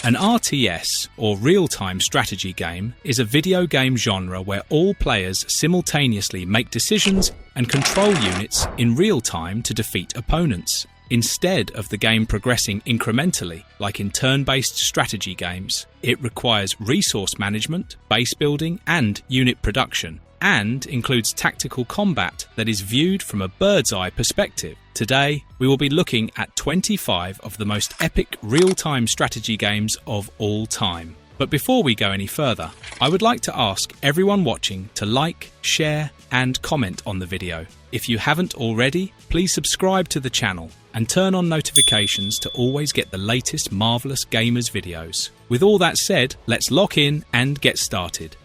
An RTS, or real-time strategy game, is a video game genre where all players simultaneously make decisions and control units in real time to defeat opponents, instead of the game progressing incrementally like in turn-based strategy games. It requires resource management, base building and unit production, and includes tactical combat that is viewed from a bird's-eye perspective. Today, we will be looking at 25 of the most epic real-time strategy games of all time. But before we go any further, I would like to ask everyone watching to like, share and comment on the video. If you haven't already, please subscribe to the channel and turn on notifications to always get the latest Marvelous Gamers videos. With all that said, let's lock in and get started.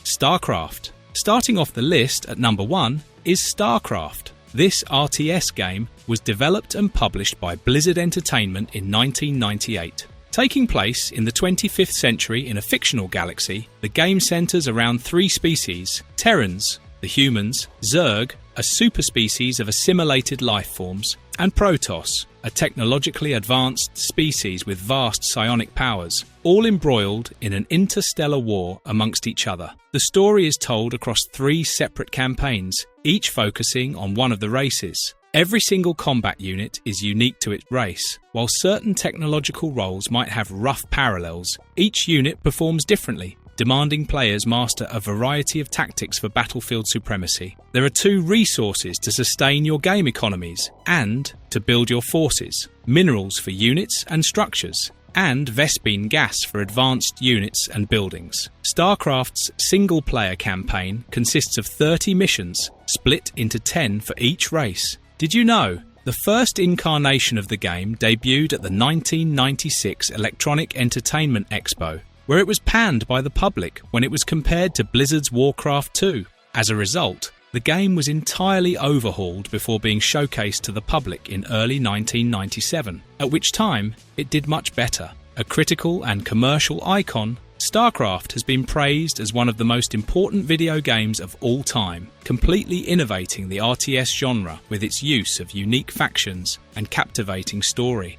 Starcraft. Starting off the list at number 1 is Starcraft. This RTS game was developed and published by Blizzard Entertainment in 1998. Taking place in the 25th century in a fictional galaxy, the game centers around 3 species: Terrans, the humans, Zerg, a superspecies of assimilated life forms, and Protoss, a technologically advanced species with vast psionic powers, all embroiled in an interstellar war amongst each other. The story is told across 3 separate campaigns, each focusing on one of the races. Every single combat unit is unique to its race. While certain technological roles might have rough parallels, each unit performs differently, demanding players master a variety of tactics for battlefield supremacy. There are 2 resources to sustain your game economies and to build your forces: minerals for units and structures, and Vespene gas for advanced units and buildings. Starcraft's single-player campaign consists of 30 missions, split into 10 for each race. Did you know? The first incarnation of the game debuted at the 1996 Electronic Entertainment Expo, where it was panned by the public when it was compared to Blizzard's Warcraft 2. As a result, the game was entirely overhauled before being showcased to the public in early 1997, at which time it did much better. A critical and commercial icon, Starcraft has been praised as one of the most important video games of all time, completely innovating the RTS genre with its use of unique factions and captivating story.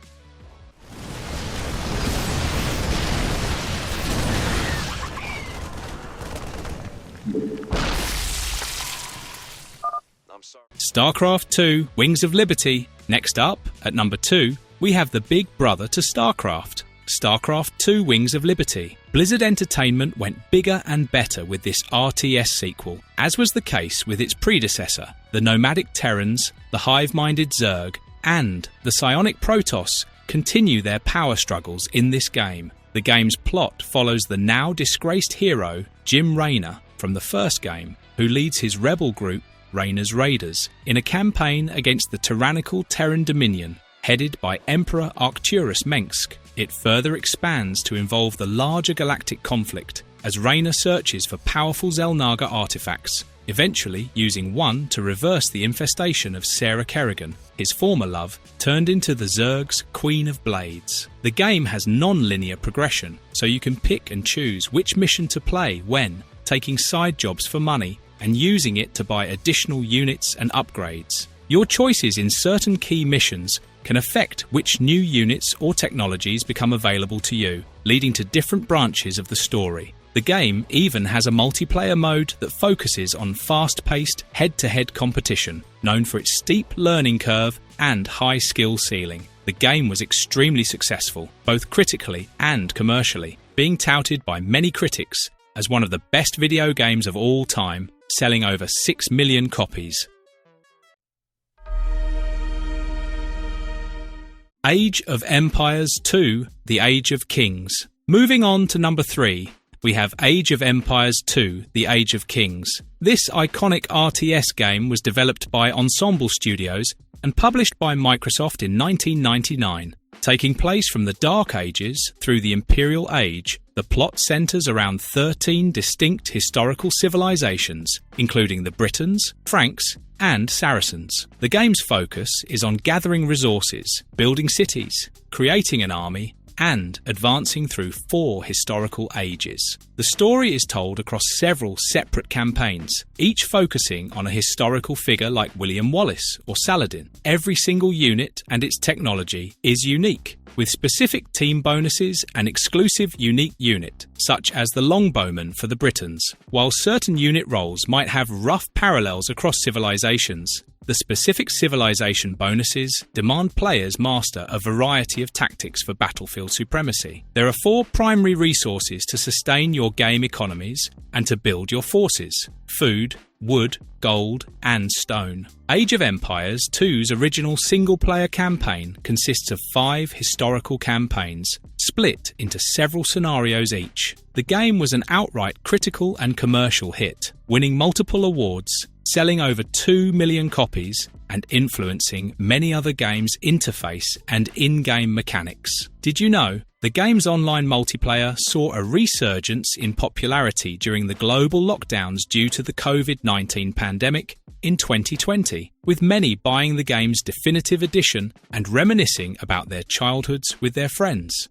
Starcraft 2 Wings of Liberty. Next up, at number 2, we have the big brother to Starcraft, Starcraft 2 Wings of Liberty. Blizzard Entertainment went bigger and better with this RTS sequel, as was the case with its predecessor. The nomadic Terrans, the hive-minded Zerg, and the psionic Protoss continue their power struggles in this game. The game's plot follows the now disgraced hero, Jim Raynor, from the first game, who leads his rebel group, Raynor's Raiders, in a campaign against the tyrannical Terran Dominion, headed by Emperor Arcturus Mengsk. It further expands to involve the larger galactic conflict, as Raynor searches for powerful Xel'Naga artifacts, eventually using one to reverse the infestation of Sarah Kerrigan, his former love, turned into the Zerg's Queen of Blades. The game has non-linear progression, so you can pick and choose which mission to play when, taking side jobs for money, and using it to buy additional units and upgrades. Your choices in certain key missions can affect which new units or technologies become available to you, leading to different branches of the story. The game even has a multiplayer mode that focuses on fast-paced, head-to-head competition, known for its steep learning curve and high skill ceiling. The game was extremely successful, both critically and commercially, being touted by many critics as one of the best video games of all time, selling over 6 million copies. Age of Empires 2: The Age of Kings. Moving on to number 3, we have Age of Empires 2: The Age of Kings. This iconic RTS game was developed by Ensemble Studios and published by Microsoft in 1999. Taking place from the Dark Ages through the Imperial Age, the plot centres around 13 distinct historical civilizations, including the Britons, Franks, and Saracens. The game's focus is on gathering resources, building cities, creating an army, and advancing through 4 historical ages. The story is told across several separate campaigns, each focusing on a historical figure like William Wallace or Saladin. Every single unit and its technology is unique, with specific team bonuses and exclusive unique unit, such as the Longbowman for the Britons. While certain unit roles might have rough parallels across civilizations, the specific civilization bonuses demand players master a variety of tactics for battlefield supremacy. There are 4 primary resources to sustain your game economies and to build your forces: food, wood, gold, and stone. Age of Empires 2's original single-player campaign consists of 5 historical campaigns, split into several scenarios each. The game was an outright critical and commercial hit, winning multiple awards, selling over 2 million copies, and influencing many other games' interface and in-game mechanics. Did you know the game's online multiplayer saw a resurgence in popularity during the global lockdowns due to the COVID-19 pandemic in 2020, with many buying the game's definitive edition and reminiscing about their childhoods with their friends?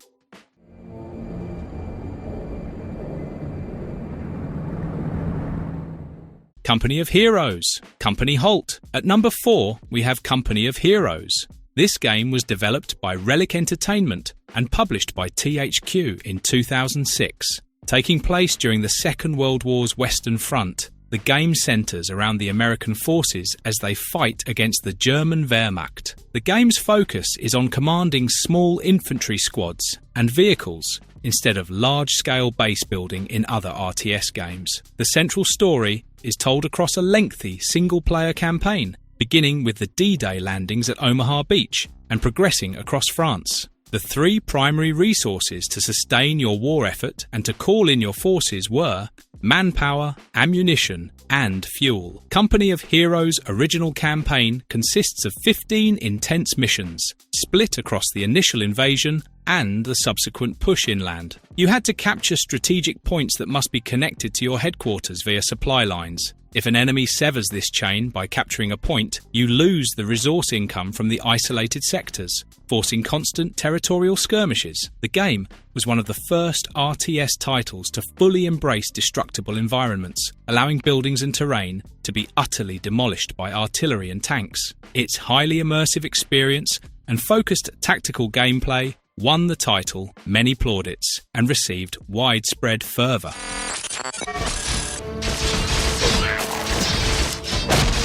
Company of Heroes, Company Halt. At number 4, we have Company of Heroes. This game was developed by Relic Entertainment and published by THQ in 2006. Taking place during the Second World War's Western Front, the game centres around the American forces as they fight against the German Wehrmacht. The game's focus is on commanding small infantry squads and vehicles, instead of large-scale base building in other RTS games. The central story is told across a lengthy single-player campaign, beginning with the D-Day landings at Omaha Beach and progressing across France. The 3 primary resources to sustain your war effort and to call in your forces were manpower, ammunition, and fuel. Company of Heroes' original campaign consists of 15 intense missions, split across the initial invasion and the subsequent push inland. You had to capture strategic points that must be connected to your headquarters via supply lines. If an enemy severs this chain by capturing a point, you lose the resource income from the isolated sectors, forcing constant territorial skirmishes. The game was one of the first RTS titles to fully embrace destructible environments, allowing buildings and terrain to be utterly demolished by artillery and tanks. Its highly immersive experience and focused tactical gameplay won the title many plaudits and received widespread fervour.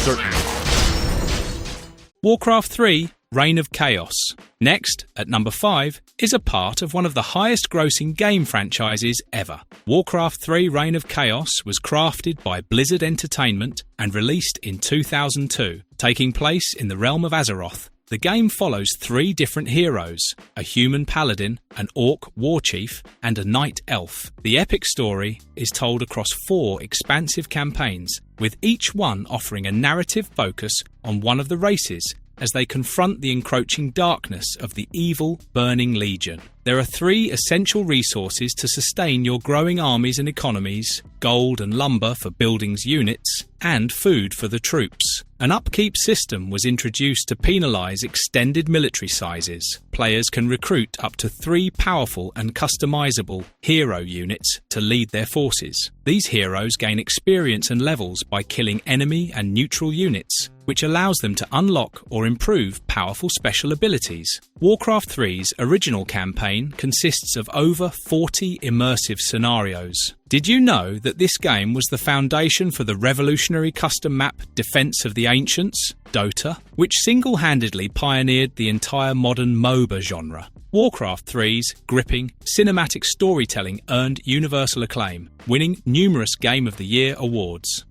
Certainly. Warcraft 3 Reign of Chaos. Next, at number 5, is a part of one of the highest grossing game franchises ever. Warcraft 3 Reign of Chaos was crafted by Blizzard Entertainment and released in 2002, taking place in the realm of Azeroth. The game follows 3 different heroes, a human paladin, an orc warchief, and a night elf. The epic story is told across 4 expansive campaigns, with each one offering a narrative focus on one of the races as they confront the encroaching darkness of the evil Burning Legion. There are 3 essential resources to sustain your growing armies and economies: gold and lumber for buildings units, and food for the troops. An upkeep system was introduced to penalise extended military sizes. Players can recruit up to 3 powerful and customisable hero units to lead their forces. These heroes gain experience and levels by killing enemy and neutral units, which allows them to unlock or improve powerful special abilities. Warcraft 3's original campaign consists of over 40 immersive scenarios. Did you know that this game was the foundation for the revolutionary custom map Defense of the Ancients, Dota, which single-handedly pioneered the entire modern MOBA genre? Warcraft 3's gripping, cinematic storytelling earned universal acclaim, winning numerous Game of the Year awards.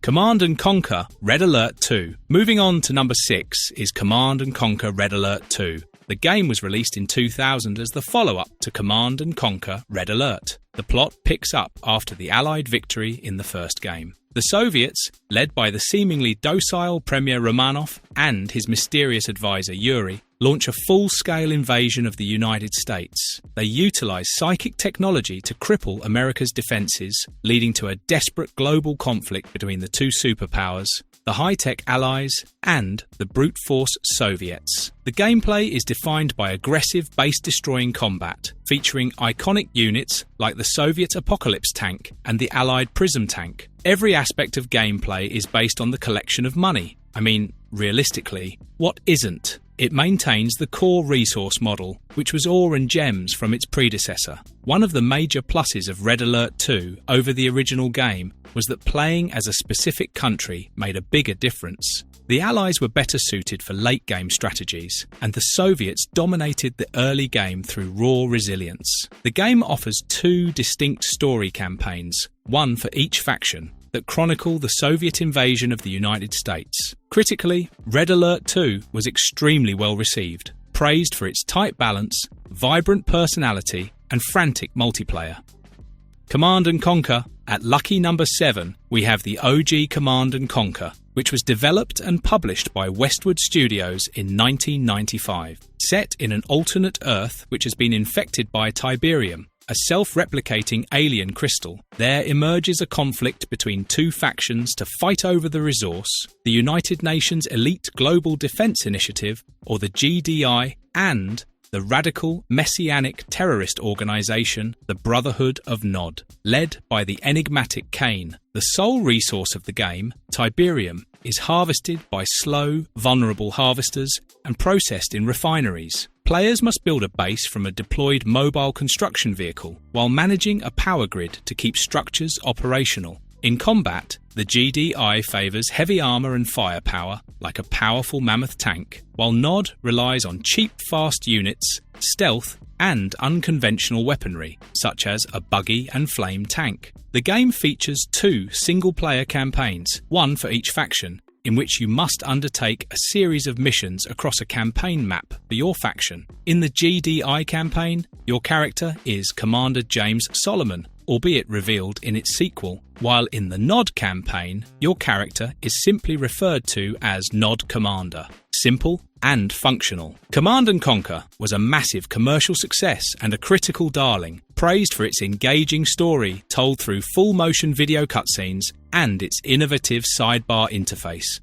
Command & Conquer Red Alert 2. Moving on to number 6 is Command & Conquer Red Alert 2. The game was released in 2000 as the follow-up to Command & Conquer Red Alert. The plot picks up after the Allied victory in the first game. The Soviets, led by the seemingly docile Premier Romanov and his mysterious advisor Yuri, launch a full-scale invasion of the United States. They utilize psychic technology to cripple America's defenses, leading to a desperate global conflict between the 2 superpowers, the high-tech Allies, and the brute force Soviets. The gameplay is defined by aggressive base-destroying combat, featuring iconic units like the Soviet Apocalypse tank and the Allied Prism tank. Every aspect of gameplay is based on the collection of money. I mean, realistically, what isn't? It maintains the core resource model, which was ore and gems from its predecessor. One of the major pluses of Red Alert 2 over the original game was that playing as a specific country made a bigger difference. The Allies were better suited for late-game strategies, and the Soviets dominated the early game through raw resilience. The game offers 2 distinct story campaigns, one for each faction, that chronicle the Soviet invasion of the United States. Critically, Red Alert 2 was extremely well received, praised for its tight balance, vibrant personality, and frantic multiplayer. Command & Conquer. At lucky number 7, we have the OG Command & Conquer, which was developed and published by Westwood Studios in 1995. Set in an alternate Earth which has been infected by Tiberium, a self-replicating alien crystal, there emerges a conflict between 2 factions to fight over the resource: the United Nations Elite Global Defense Initiative, or the GDI, and the radical messianic terrorist organization, the Brotherhood of Nod, led by the enigmatic Kane. The sole resource of the game, Tiberium, is harvested by slow, vulnerable harvesters and processed in refineries. Players must build a base from a deployed mobile construction vehicle while managing a power grid to keep structures operational. In combat, the GDI favours heavy armour and firepower, like a powerful mammoth tank, while Nod relies on cheap, fast units, stealth, and unconventional weaponry, such as a buggy and flame tank. The game features 2 single-player campaigns, one for each faction, in which you must undertake a series of missions across a campaign map for your faction. In the GDI campaign, your character is Commander James Solomon, albeit revealed in its sequel, while in the Nod campaign, your character is simply referred to as Nod Commander. Simple and functional. Command & Conquer was a massive commercial success and a critical darling, praised for its engaging story told through full-motion video cutscenes and its innovative sidebar interface.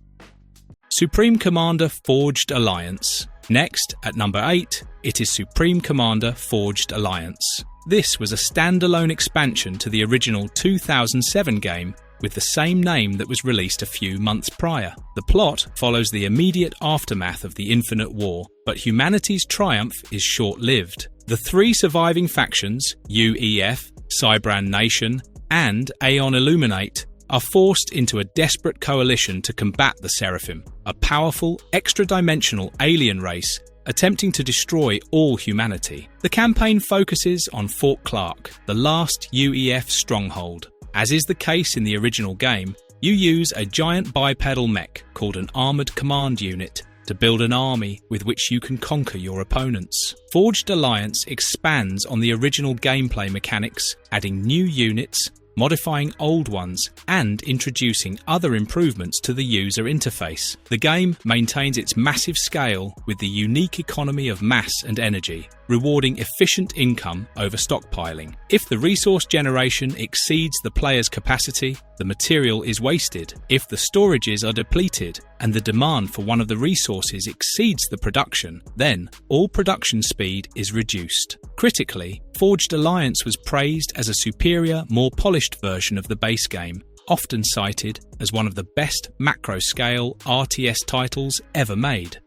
Supreme Commander Forged Alliance. Next, at number 8, it is Supreme Commander Forged Alliance. This was a standalone expansion to the original 2007 game with the same name that was released a few months prior. The plot follows the immediate aftermath of the Infinite War, but humanity's triumph is short-lived. The 3 surviving factions, UEF, Cybran Nation, and Aeon Illuminate, are forced into a desperate coalition to combat the Seraphim, a powerful, extra-dimensional alien race attempting to destroy all humanity. The campaign focuses on Fort Clark, the last UEF stronghold. As is the case in the original game, you use a giant bipedal mech called an Armoured Command Unit to build an army with which you can conquer your opponents. Forged Alliance expands on the original gameplay mechanics, adding new units, modifying old ones, and introducing other improvements to the user interface. The game maintains its massive scale with the unique economy of mass and energy, rewarding efficient income over stockpiling. If the resource generation exceeds the player's capacity, the material is wasted. If the storages are depleted and the demand for one of the resources exceeds the production, then all production speed is reduced. Critically, Forged Alliance was praised as a superior, more polished version of the base game, often cited as one of the best macro-scale RTS titles ever made.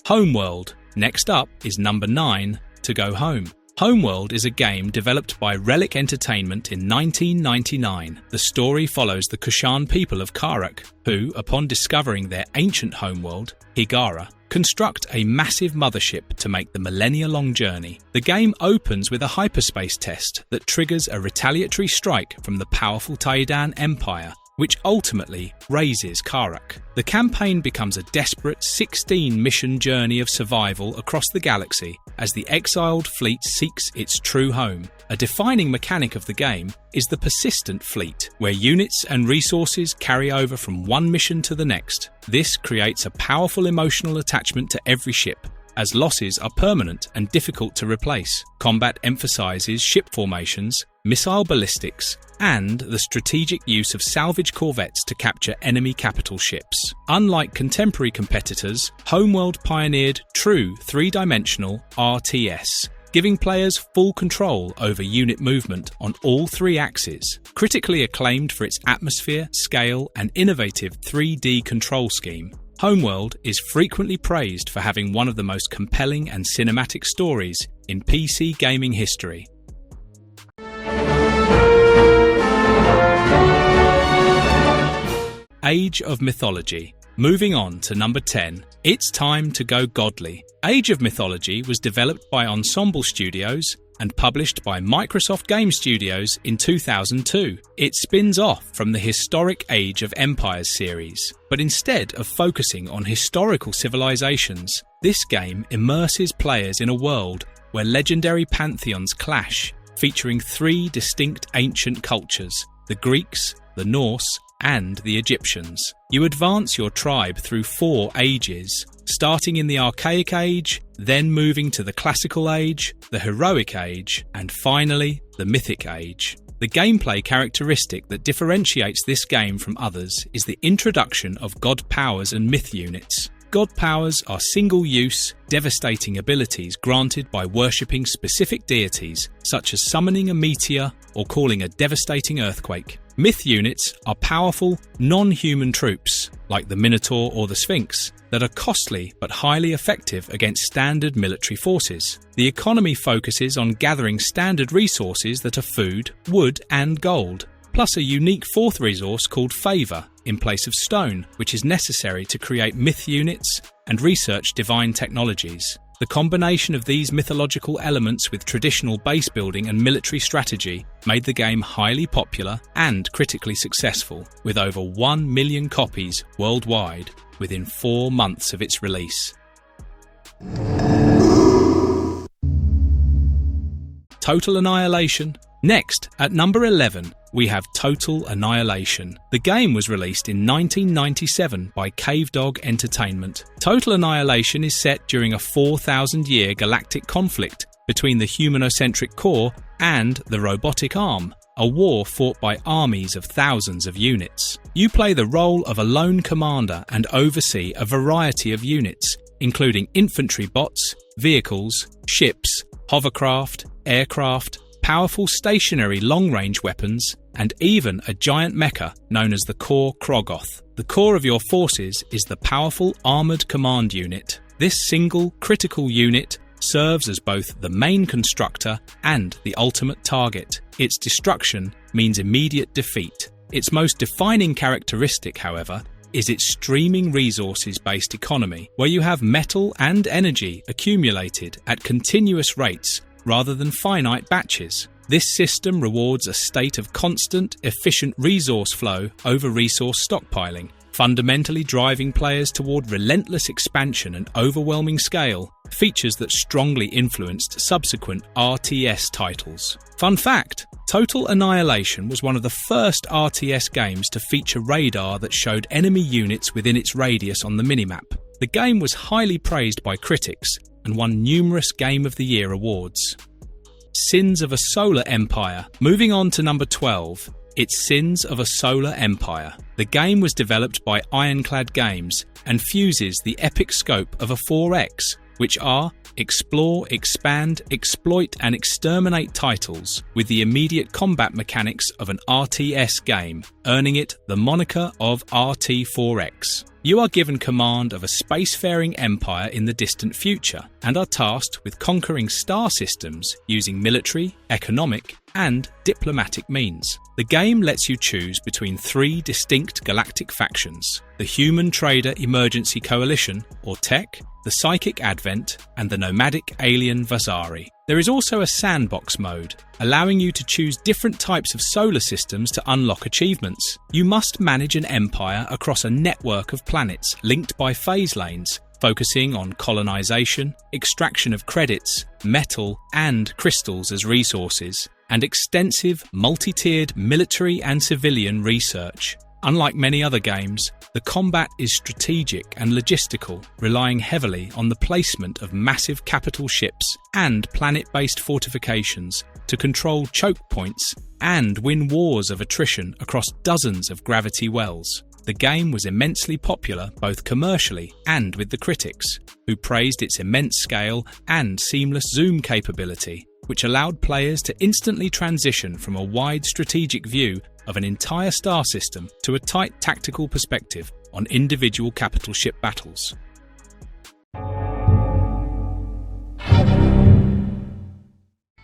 Homeworld. Next up is number 9, To Go Home. Homeworld is a game developed by Relic Entertainment in 1999. The story follows the Kushan people of Karak, who, upon discovering their ancient homeworld, Higara, construct a massive mothership to make the millennia-long journey. The game opens with a hyperspace test that triggers a retaliatory strike from the powerful Taidan Empire, which ultimately razes Karak. The campaign becomes a desperate 16-mission journey of survival across the galaxy as the exiled fleet seeks its true home. A defining mechanic of the game is the persistent fleet, where units and resources carry over from one mission to the next. This creates a powerful emotional attachment to every ship, as losses are permanent and difficult to replace. Combat emphasizes ship formations, missile ballistics, and the strategic use of salvage corvettes to capture enemy capital ships. Unlike contemporary competitors, Homeworld pioneered true three-dimensional RTS, giving players full control over unit movement on all three axes. Critically acclaimed for its atmosphere, scale, and innovative 3D control scheme, Homeworld is frequently praised for having one of the most compelling and cinematic stories in PC gaming history. Age of Mythology. Moving on to number 10, it's time to go godly. Age of Mythology was developed by Ensemble Studios and published by Microsoft Game Studios in 2002. It spins off from the historic Age of Empires series, but instead of focusing on historical civilizations, this game immerses players in a world where legendary pantheons clash, featuring three distinct ancient cultures: the Greeks, the Norse, and the Egyptians. You advance your tribe through 4 ages, starting in the Archaic Age, then moving to the Classical Age, the Heroic Age, and finally the Mythic Age. The gameplay characteristic that differentiates this game from others is the introduction of god powers and myth units. God powers are single-use, devastating abilities granted by worshipping specific deities, such as summoning a meteor or calling a devastating earthquake. Myth units are powerful, non-human troops, like the Minotaur or the Sphinx, that are costly but highly effective against standard military forces. The economy focuses on gathering standard resources that are food, wood, and gold, plus a unique fourth resource called Favour, in place of stone, which is necessary to create myth units and research divine technologies. The combination of these mythological elements with traditional base building and military strategy made the game highly popular and critically successful, with over 1 million copies worldwide within 4 months of its release. Total Annihilation. Next, at number 11, we have Total Annihilation. The game was released in 1997 by Cavedog Entertainment. Total Annihilation is set during a 4,000-year galactic conflict between the humanocentric core and the robotic arm, a war fought by armies of thousands of units. You play the role of a lone commander and oversee a variety of units, including infantry bots, vehicles, ships, hovercraft, aircraft, powerful stationary long-range weapons, and even a giant mecha known as the Core Krogoth. The core of your forces is the powerful Armoured Command Unit. This single critical unit serves as both the main constructor and the ultimate target. Its destruction means immediate defeat. Its most defining characteristic, however, is its streaming resources-based economy, where you have metal and energy accumulated at continuous rates rather than finite batches. This system rewards a state of constant, efficient resource flow over resource stockpiling, fundamentally driving players toward relentless expansion and overwhelming scale, features that strongly influenced subsequent RTS titles. Fun fact: Total Annihilation was one of the first RTS games to feature radar that showed enemy units within its radius on the minimap. The game was highly praised by critics and won numerous Game of the Year awards. Sins of a Solar Empire. Moving on to number 12, it's Sins of a Solar Empire. The game was developed by Ironclad Games and fuses the epic scope of a 4X, which are explore, expand, exploit and exterminate titles, with the immediate combat mechanics of an RTS game, earning it the moniker of RT4X. You are given command of a spacefaring empire in the distant future and are tasked with conquering star systems using military, economic, and diplomatic means. The game lets you choose between 3 distinct galactic factions: the Human Trader Emergency Coalition, or TEC, the Psychic Advent, and the Nomadic Alien Vasari. There is also a sandbox mode, allowing you to choose different types of solar systems to unlock achievements. You must manage an empire across a network of planets linked by phase lanes, focusing on colonization, extraction of credits, metal, and crystals as resources, and extensive multi-tiered military and civilian research. Unlike many other games, the combat is strategic and logistical, relying heavily on the placement of massive capital ships and planet-based fortifications to control choke points and win wars of attrition across dozens of gravity wells. The game was immensely popular both commercially and with the critics, who praised its immense scale and seamless zoom capability, which allowed players to instantly transition from a wide strategic view of an entire star system to a tight tactical perspective on individual capital ship battles.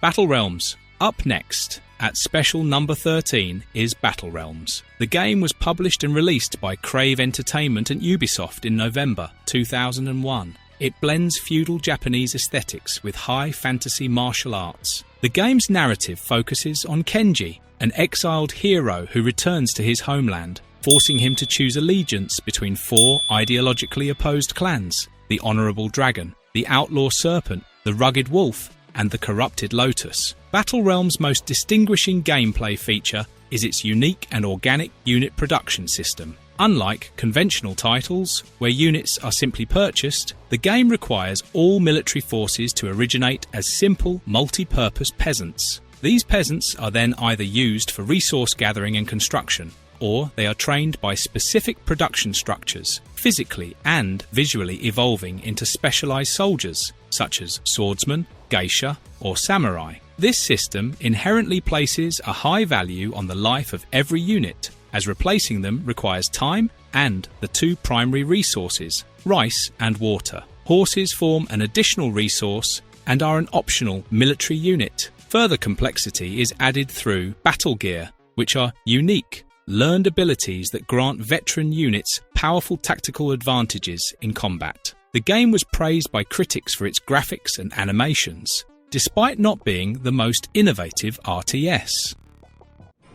Battle Realms. Up next, at special number 13, is Battle Realms. The game was published and released by Crave Entertainment and Ubisoft in November 2001. It blends feudal Japanese aesthetics with high fantasy martial arts. The game's narrative focuses on Kenji, an exiled hero who returns to his homeland, forcing him to choose allegiance between 4 ideologically opposed clans: the Honourable Dragon, the Outlaw Serpent, the Rugged Wolf, and the Corrupted Lotus. Battle Realms' most distinguishing gameplay feature is its unique and organic unit production system. Unlike conventional titles, where units are simply purchased, the game requires all military forces to originate as simple, multi-purpose peasants. These peasants are then either used for resource gathering and construction, or they are trained by specific production structures, physically and visually evolving into specialized soldiers, such as swordsmen, geisha, or samurai. This system inherently places a high value on the life of every unit, as replacing them requires time and the 2 primary resources, rice and water. Horses form an additional resource and are an optional military unit. Further complexity is added through battle gear, which are unique, learned abilities that grant veteran units powerful tactical advantages in combat. The game was praised by critics for its graphics and animations, despite not being the most innovative RTS.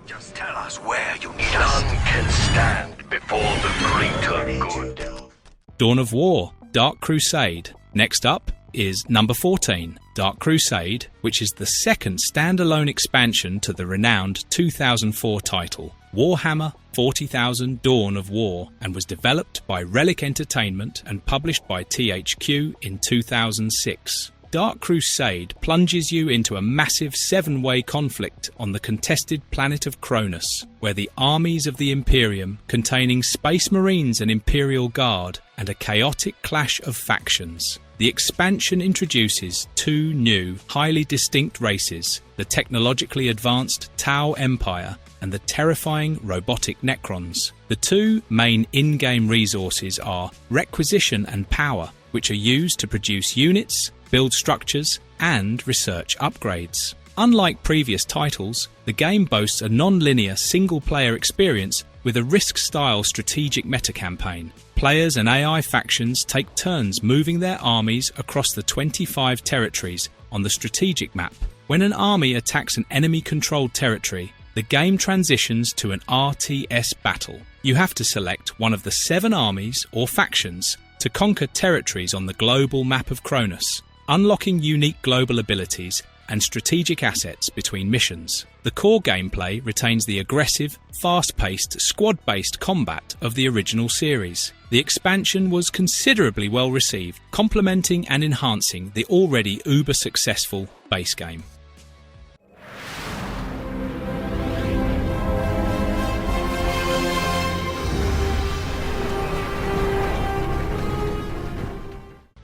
Just tell us where you need us. None can stand before the greater good. Dawn of War, Dark Crusade. Next up is number 14, Dark Crusade, which is the second standalone expansion to the renowned 2004 title, Warhammer 40,000 Dawn of War, and was developed by Relic Entertainment and published by THQ in 2006. Dark Crusade plunges you into a massive 7-way conflict on the contested planet of Cronus, where the armies of the Imperium, containing Space Marines and Imperial Guard, and a chaotic clash of factions. The expansion introduces 2 new, highly distinct races, the technologically advanced Tau Empire and the terrifying robotic Necrons. The 2 main in-game resources are Requisition and Power, which are used to produce units, build structures, and research upgrades. Unlike previous titles, the game boasts a non-linear single-player experience with a Risk-style strategic meta-campaign. Players and AI factions take turns moving their armies across the 25 territories on the strategic map. When an army attacks an enemy-controlled territory, the game transitions to an RTS battle. You have to select one of the 7 armies or factions to conquer territories on the global map of Cronus, unlocking unique global abilities and strategic assets between missions. The core gameplay retains the aggressive, fast-paced, squad-based combat of the original series. The expansion was considerably well received, complementing and enhancing the already uber-successful base game.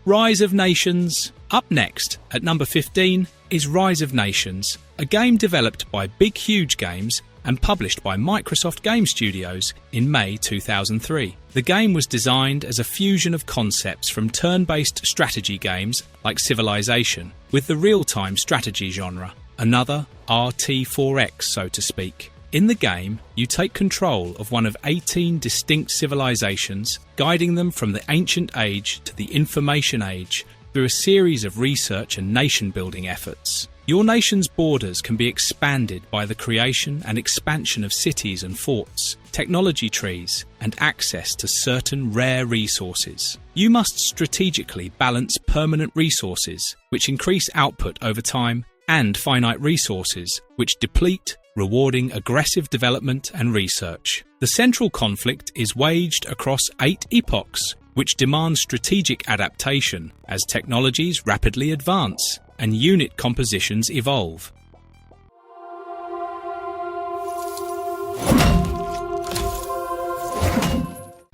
Rise of Nations. Up next, at number 15, is Rise of Nations, a game developed by Big Huge Games and published by Microsoft Game Studios in May 2003. The game was designed as a fusion of concepts from turn-based strategy games like Civilization with the real-time strategy genre, another RT4X, so to speak. In the game, you take control of one of 18 distinct civilizations, guiding them from the Ancient Age to the Information Age through a series of research and nation-building efforts. Your nation's borders can be expanded by the creation and expansion of cities and forts, technology trees, and access to certain rare resources. You must strategically balance permanent resources, which increase output over time, and finite resources, which deplete, rewarding aggressive development and research. The central conflict is waged across 8 epochs, which demand strategic adaptation as technologies rapidly advance and unit compositions evolve.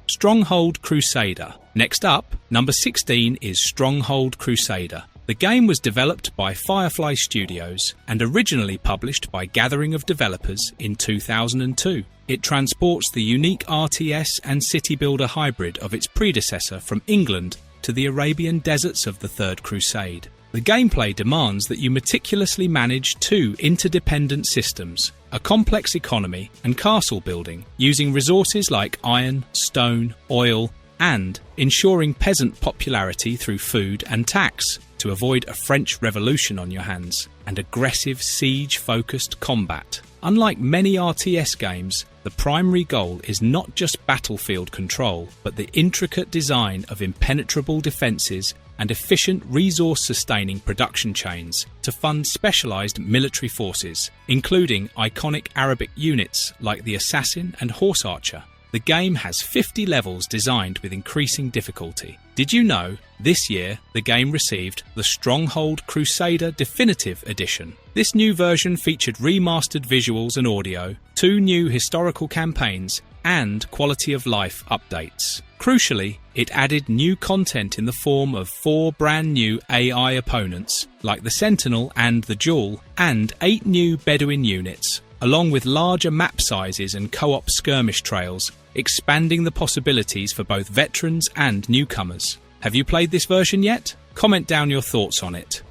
Stronghold Crusader. Next up, number 16 is Stronghold Crusader. The game was developed by Firefly Studios and originally published by Gathering of Developers in 2002. It transports the unique RTS and city builder hybrid of its predecessor from England to the Arabian deserts of the Third Crusade. The gameplay demands that you meticulously manage 2 interdependent systems, a complex economy and castle building, using resources like iron, stone, oil, and ensuring peasant popularity through food and tax to avoid a French Revolution on your hands, and aggressive siege-focused combat. Unlike many RTS games, the primary goal is not just battlefield control, but the intricate design of impenetrable defences and efficient resource-sustaining production chains to fund specialised military forces, including iconic Arabic units like the Assassin and Horse Archer. The game has 50 levels designed with increasing difficulty. Did you know, this year the game received the Stronghold Crusader Definitive Edition? This new version featured remastered visuals and audio, 2 new historical campaigns, and quality of life updates. Crucially, it added new content in the form of 4 brand new AI opponents, like the Sentinel and the Jewel, and 8 new Bedouin units, along with larger map sizes and co-op skirmish trails, expanding the possibilities for both veterans and newcomers. Have you played this version yet? Comment down your thoughts on it.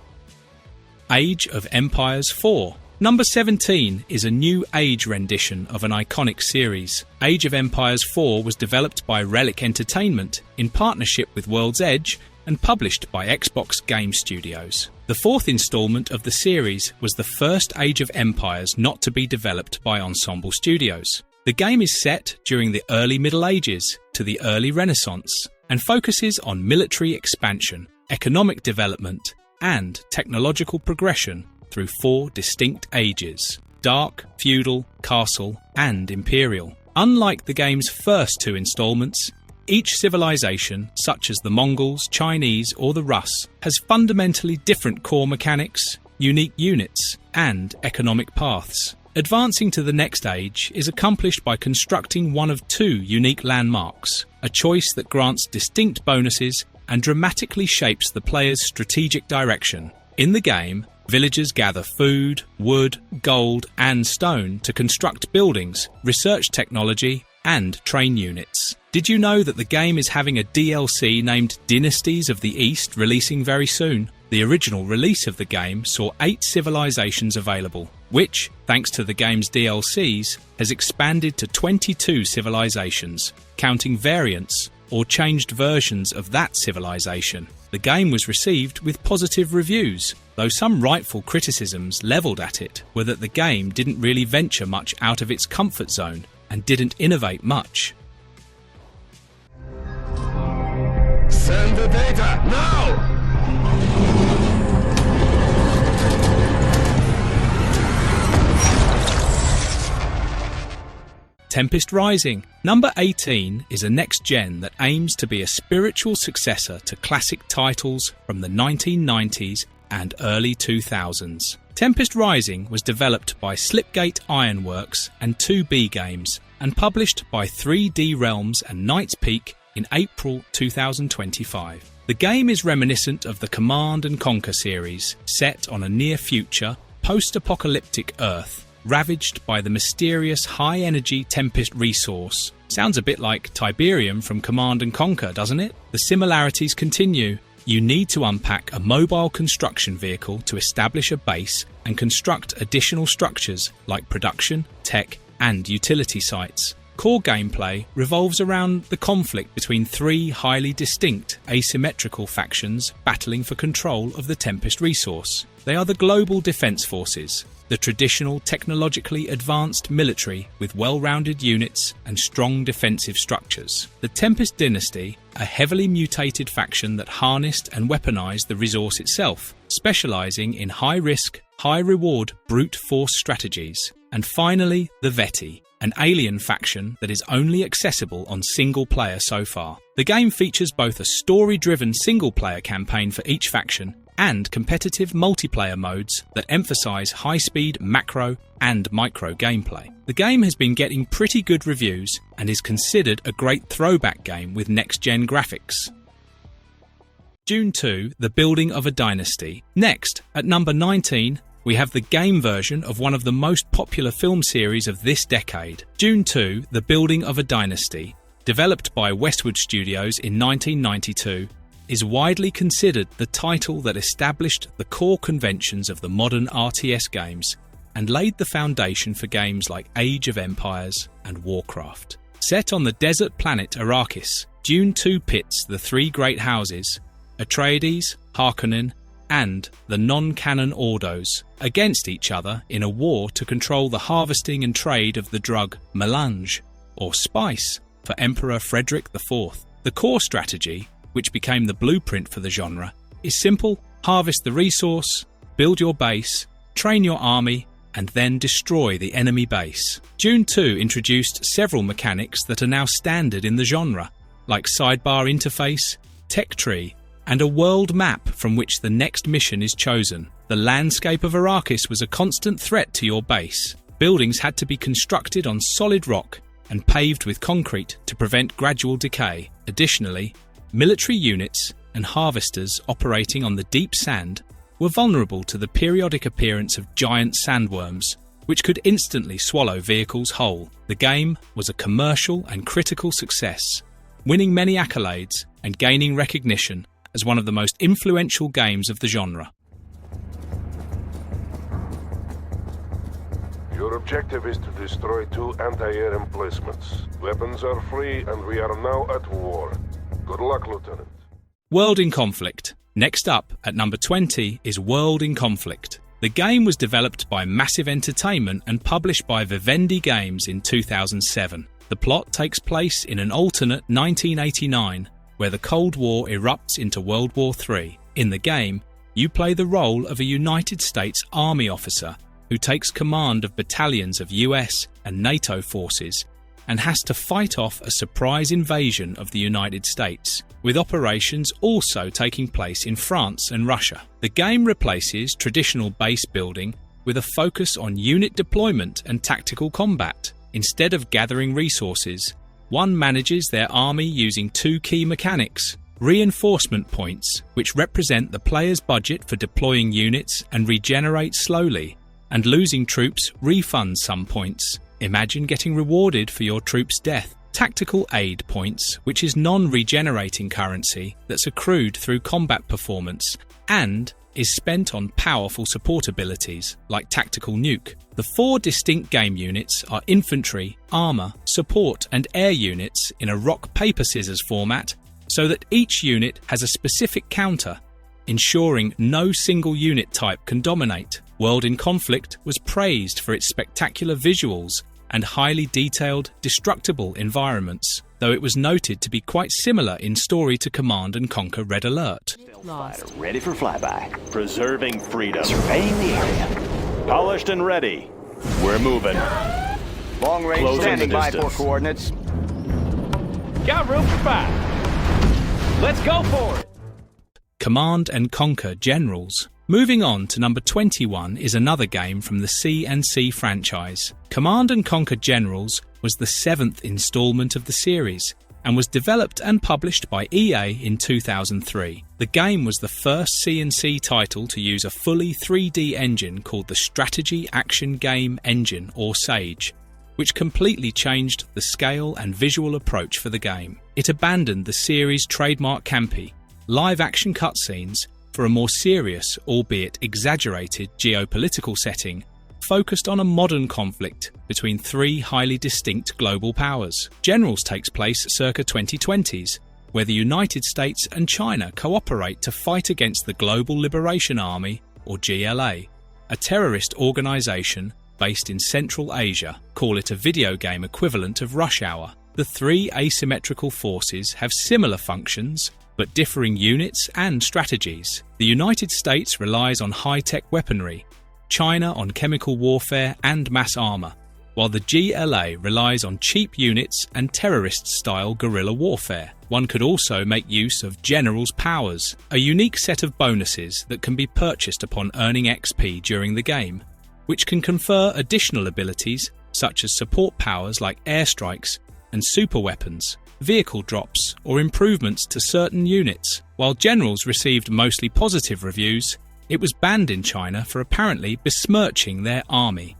Age of Empires 4. Number 17 is a new Age rendition of an iconic series. Age of Empires 4 was developed by Relic Entertainment in partnership with World's Edge and published by Xbox Game Studios. The 4th installment of the series was the first Age of Empires not to be developed by Ensemble Studios. The game is set during the early Middle Ages to the early Renaissance and focuses on military expansion, economic development, and technological progression through 4 distinct ages: Dark, Feudal, Castle, and Imperial. Unlike the game's first 2 installments, each civilization, such as the Mongols, Chinese, or the Rus, has fundamentally different core mechanics, unique units, and economic paths. Advancing to the next age is accomplished by constructing one of 2 unique landmarks, a choice that grants distinct bonuses and dramatically shapes the player's strategic direction. In the game, villagers gather food, wood, gold, and stone to construct buildings, research technology, and train units. Did you know that the game is having a DLC named Dynasties of the East releasing very soon? The original release of the game saw 8 civilizations available, which, thanks to the game's DLCs, has expanded to 22 civilizations, counting variants or changed versions of that civilization. The game was received with positive reviews, though some rightful criticisms levelled at it were that the game didn't really venture much out of its comfort zone and didn't innovate much. Send the data, now! Tempest Rising. Number 18 is a next-gen that aims to be a spiritual successor to classic titles from the 1990s and early 2000s. Tempest Rising was developed by Slipgate Ironworks and 2B Games and published by 3D Realms and Knight's Peak in April 2025. The game is reminiscent of the Command & Conquer series, set on a near-future, post-apocalyptic Earth, ravaged by the mysterious high-energy Tempest resource. Sounds a bit like Tiberium from Command & Conquer, doesn't it? The similarities continue. You need to unpack a mobile construction vehicle to establish a base and construct additional structures like production, tech, and utility sites. Core gameplay revolves around the conflict between 3 highly distinct asymmetrical factions battling for control of the Tempest resource. They are the Global Defense Forces, the traditional technologically advanced military with well-rounded units and strong defensive structures. The Tempest Dynasty, a heavily mutated faction that harnessed and weaponized the resource itself, specializing in high-risk, high-reward brute force strategies. And finally, the Veti, an alien faction that is only accessible on single player so far. The game features both a story-driven single-player campaign for each faction and competitive multiplayer modes that emphasize high-speed macro and micro gameplay. The game has been getting pretty good reviews and is considered a great throwback game with next-gen graphics. Dune 2, The Building of a Dynasty. Next, at number 19, we have the game version of one of the most popular film series of this decade. Dune 2, The Building of a Dynasty, developed by Westwood Studios in 1992, is widely considered the title that established the core conventions of the modern RTS games and laid the foundation for games like Age of Empires and Warcraft. Set on the desert planet Arrakis, Dune 2 pits the three great houses, Atreides, Harkonnen, and the non-canon Ordos, against each other in a war to control the harvesting and trade of the drug melange, or spice, for Emperor Frederick IV. The core strategy, which became the blueprint for the genre, is simple: harvest the resource, build your base, train your army, and then destroy the enemy base. Dune 2 introduced several mechanics that are now standard in the genre, like sidebar interface, tech tree, and a world map from which the next mission is chosen. The landscape of Arrakis was a constant threat to your base. Buildings had to be constructed on solid rock and paved with concrete to prevent gradual decay. Additionally, military units and harvesters operating on the deep sand were vulnerable to the periodic appearance of giant sandworms, which could instantly swallow vehicles whole. The game was a commercial and critical success, winning many accolades and gaining recognition as one of the most influential games of the genre. Your objective is to destroy 2 anti-air emplacements. Weapons are free and we are now at war. Good luck, Lieutenant. World in Conflict. Next up, at number 20, is World in Conflict. The game was developed by Massive Entertainment and published by Vivendi Games in 2007. The plot takes place in an alternate 1989, where the Cold War erupts into World War III. In the game, you play the role of a United States Army officer who takes command of battalions of US and NATO forces and has to fight off a surprise invasion of the United States, with operations also taking place in France and Russia. The game replaces traditional base building with a focus on unit deployment and tactical combat. Instead of gathering resources, one manages their army using 2 key mechanics: reinforcement points, which represent the player's budget for deploying units and regenerate slowly, and losing troops refunds some points. Imagine getting rewarded for your troops' death. Tactical aid points, which is non-regenerating currency that's accrued through combat performance and is spent on powerful support abilities like Tactical Nuke. The 4 distinct game units are infantry, armour, support and air units in a rock-paper-scissors format, so that each unit has a specific counter, ensuring no single unit type can dominate. World in Conflict was praised for its spectacular visuals and highly detailed, destructible environments, though it was noted to be quite similar in story to Command & Conquer Red Alert. Fighter ready for flyby. Preserving freedom. Surveying the area. Polished and ready. We're moving. Long range Closing standing the by distance. for coordinates. Got room for 5. Let's go for it. Command & Conquer Generals. Moving on to number 21 is another game from the C&C franchise. Command & Conquer Generals was the 7th installment of the series and was developed and published by EA in 2003. The game was the first C&C title to use a fully 3D engine called the Strategy Action Game Engine, or SAGE, which completely changed the scale and visual approach for the game. It abandoned the series' trademark campy, live-action cutscenes for a more serious, albeit exaggerated, geopolitical setting focused on a modern conflict between 3 highly distinct global powers. Generals takes place circa 2020s, where the United States and China cooperate to fight against the Global Liberation Army, or GLA, a terrorist organisation based in Central Asia. Call it a video game equivalent of Rush Hour. The 3 asymmetrical forces have similar functions, but differing units and strategies. The United States relies on high-tech weaponry, China on chemical warfare and mass armour, while the GLA relies on cheap units and terrorist-style guerrilla warfare. One could also make use of Generals' powers, a unique set of bonuses that can be purchased upon earning XP during the game, which can confer additional abilities such as support powers like airstrikes and super weapons, vehicle drops, or improvements to certain units. While Generals received mostly positive reviews, it was banned in China for apparently besmirching their army.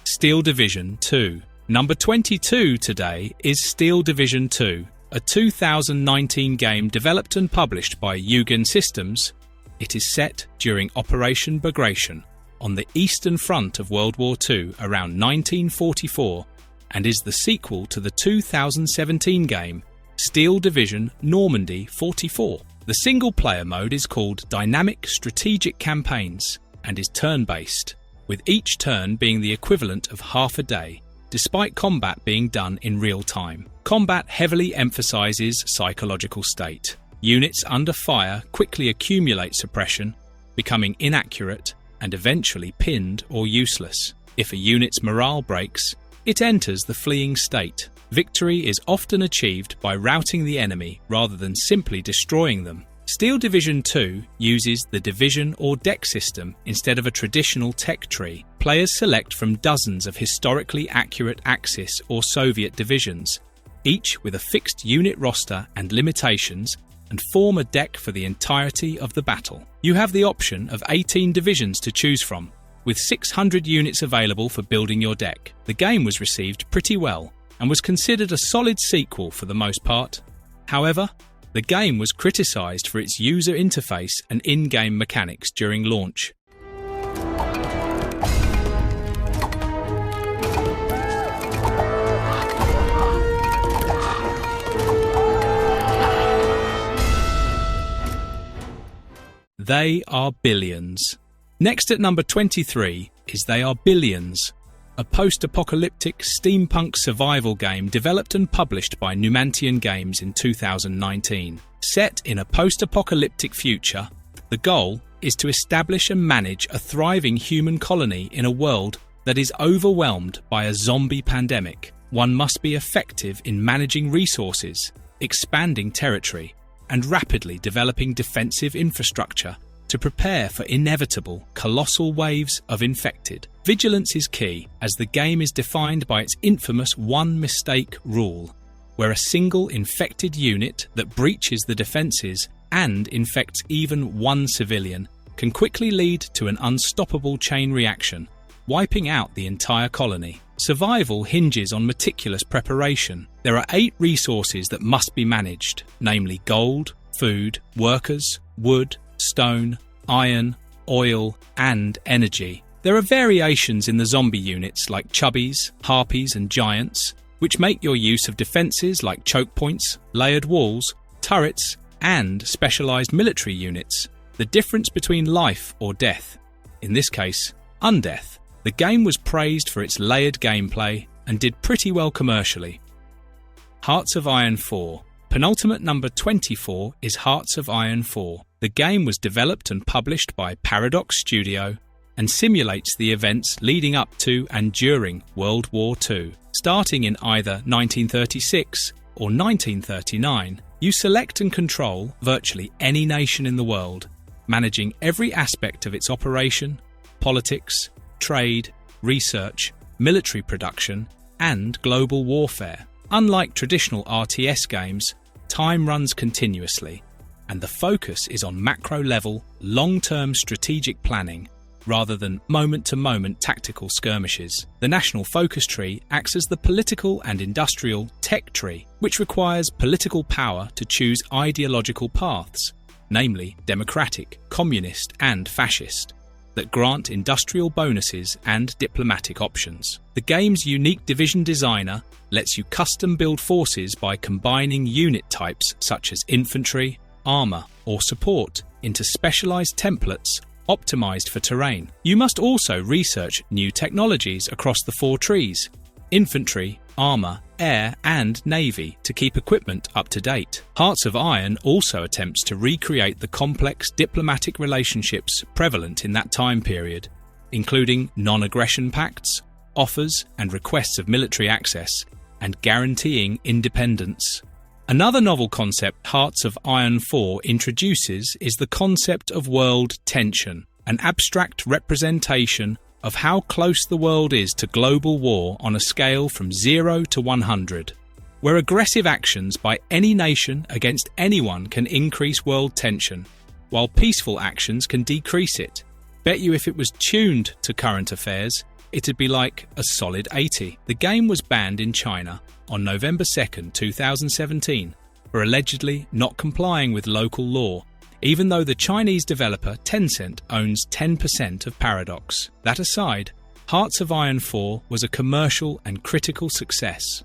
Steel Division 2. Number 22 today is Steel Division 2, a 2019 game developed and published by Eugen Systems. It is set during Operation Bagration on the Eastern Front of World War II around 1944 and is the sequel to the 2017 game Steel Division Normandy 44. The single-player mode is called Dynamic Strategic Campaigns and is turn-based, with each turn being the equivalent of half a day, despite combat being done in real time. Combat heavily emphasises psychological state. Units under fire quickly accumulate suppression, becoming inaccurate and eventually pinned or useless. If a unit's morale breaks, it enters the fleeing state. Victory is often achieved by routing the enemy rather than simply destroying them. Steel Division 2 uses the division or deck system instead of a traditional tech tree. Players select from dozens of historically accurate Axis or Soviet divisions, each with a fixed unit roster and limitations, and form a deck for the entirety of the battle. You have the option of 18 divisions to choose from, with 600 units available for building your deck. The game was received pretty well and was considered a solid sequel for the most part. However, the game was criticised for its user interface and in-game mechanics during launch. They Are Billions. Next at number 23 is They Are Billions, a post-apocalyptic steampunk survival game developed and published by Numantian Games in 2019. Set in a post-apocalyptic future, the goal is to establish and manage a thriving human colony in a world that is overwhelmed by a zombie pandemic. One must be effective in managing resources, expanding territory, and rapidly developing defensive infrastructure to prepare for inevitable, colossal waves of infected. Vigilance is key, as the game is defined by its infamous one mistake rule, where a single infected unit that breaches the defences and infects even one civilian can quickly lead to an unstoppable chain reaction, wiping out the entire colony. Survival hinges on meticulous preparation. There are 8 resources that must be managed, namely gold, food, workers, wood, stone, iron, oil, and energy. There are variations in the zombie units like chubbies, harpies, and giants, which make your use of defences like choke points, layered walls, turrets, and specialised military units the difference between life or death, in this case, undeath. The game was praised for its layered gameplay and did pretty well commercially. Hearts of Iron 4. Penultimate number 24 is Hearts of Iron 4. The game was developed and published by Paradox Studio and simulates the events leading up to and during World War II. Starting in either 1936 or 1939, you select and control virtually any nation in the world, managing every aspect of its operation, politics, trade, research, military production, and global warfare. Unlike traditional RTS games, time runs continuously, and the focus is on macro-level, long-term strategic planning rather than moment-to-moment tactical skirmishes. The National Focus Tree acts as the political and industrial tech tree, which requires political power to choose ideological paths, namely democratic, communist, and fascist, that grant industrial bonuses and diplomatic options. The game's unique division designer lets you custom build forces by combining unit types such as infantry, armour, or support into specialised templates optimised for terrain. You must also research new technologies across the 4 trees: infantry, armour, air, and navy, to keep equipment up to date. Hearts of Iron also attempts to recreate the complex diplomatic relationships prevalent in that time period. including non-aggression pacts, offers and requests of military access, and guaranteeing independence. Another novel concept Hearts of Iron 4 introduces is the concept of world tension, an abstract representation of how close the world is to global war on a scale from 0 to 100, where aggressive actions by any nation against anyone can increase world tension, while peaceful actions can decrease it. Bet you if it was tuned to current affairs, it'd be like a solid 80. The game was banned in China on November 2nd, 2017, for allegedly not complying with local law, even though the Chinese developer Tencent owns 10% of Paradox. That aside, Hearts of Iron 4 was a commercial and critical success.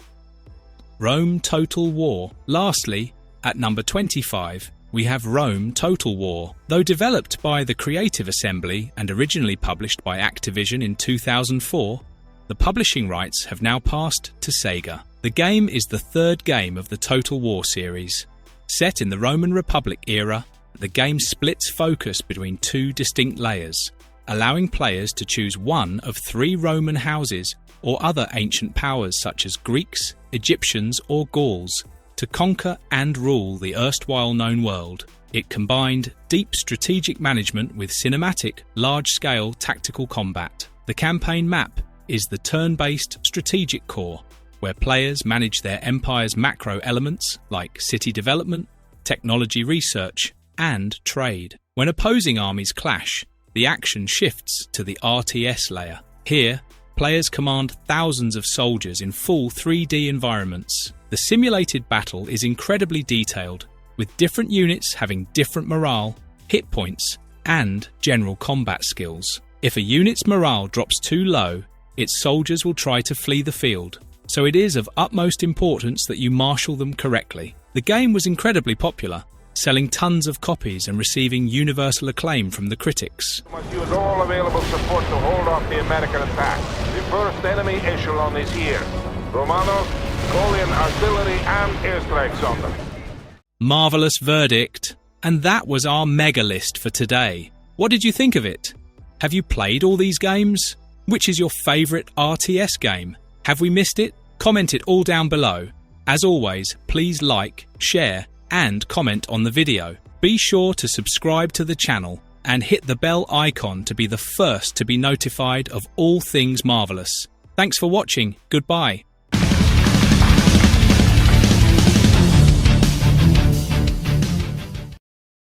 Rome Total War. Lastly, at number 25, we have Rome Total War. Though developed by the Creative Assembly and originally published by Activision in 2004, the publishing rights have now passed to Sega. The game is the third game of the Total War series. Set in the Roman Republic era, the game splits focus between two distinct layers, allowing players to choose one of three Roman houses or other ancient powers such as Greeks, Egyptians or Gauls to conquer and rule the erstwhile known world. It combined deep strategic management with cinematic, large-scale tactical combat. The campaign map is the turn-based strategic core, where players manage their empire's macro elements like city development, technology research, and trade. When opposing armies clash, the action shifts to the RTS layer. Here, players command thousands of soldiers in full 3D environments. The simulated battle is incredibly detailed, with different units having different morale, hit points, and general combat skills. If a unit's morale drops too low, its soldiers will try to flee the field, so it is of utmost importance that you marshal them correctly. The game was incredibly popular, selling tons of copies and receiving universal acclaim from the critics. We must use all available support to hold off the American attack. The first enemy echelon is here. Romanos, call in artillery and airstrikes on them. Marvelous verdict. And that was our mega list for today. What did you think of it? Have you played all these games? Which is your favourite RTS game? Have we missed it? Comment it all down below. As always, please like, share, and comment on the video. Be sure to subscribe to the channel and hit the bell icon to be the first to be notified of all things marvellous. Thanks for watching. Goodbye.